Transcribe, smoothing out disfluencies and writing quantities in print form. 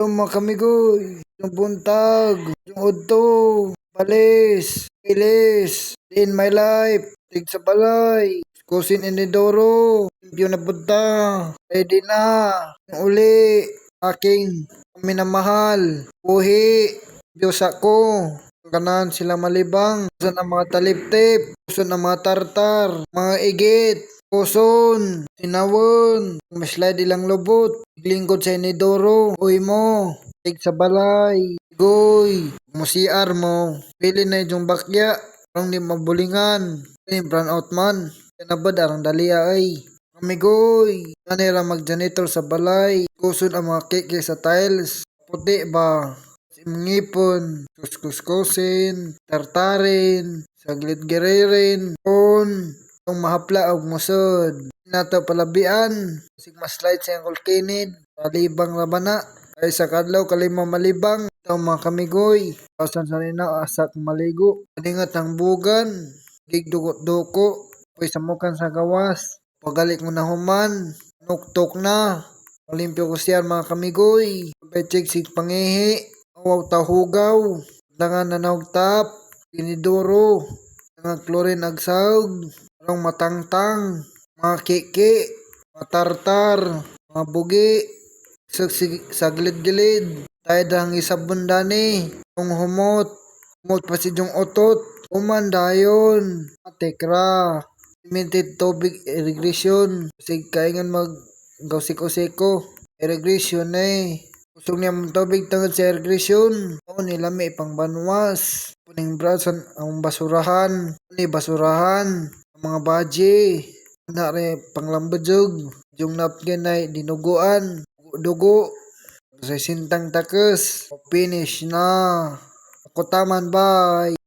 Yung mga kamigoy, yung buntag, yung udto, balis, ilis, in my life, tig sa balay, kusin inidoro, yung napunta, ready na, yung uli, aking minamahal, uhi, Diyos ako, kanan sila malibang, puson ang mga taliptip, puson ang mga tartar, mga igit, puson, sinawon, maslide ilang lubot, lingkod sa inidoro, uy mo, tig sa balay, goy, musiar mo, pili na yung bakya, parang di mabulingan, brown out man, kanabad arang dalia ay. Amigoy, kanila mag-janitor sa balay, kusod ang mga keke sa tiles, puti ba, ngipon, kuskuskosin, tartarin, saglit giririn, on, itong mahapla og musod. Nato palabian, sig maslide sa angkol kinid, palibang labana, ay sa kadlaw kalima malibang, itong mga kamigoy, pasan sa nina asak maligo, paningat ang bugan, gigdugot-duko, pwede sa mukan sa gawas, pagalik mo na human, nuktok na, olimpyo ko siya mga kamigoy, pechik sig pangihi, awaw tahugaw, dangan nanawag tap, piniduro, dangan klorin agsawg, anong matangtang, mga kiki, mga tartar, mga bugi, saglit-gilid, tayo dang isabundani, ang humot, humot pa si yung otot, umandayon, atekra, limited tubig irrigation, sig kaingan mag gausiko-siko, irrigation usog niya mong tubig tungod sa irrigation, o nilami pang banwas, puning brasan ang basurahan, ni basurahan, ang mga baji, na rin panglambadjog, yung napkin ay dinuguan, dugo, sa sintang takes, finish na, ako taman bye.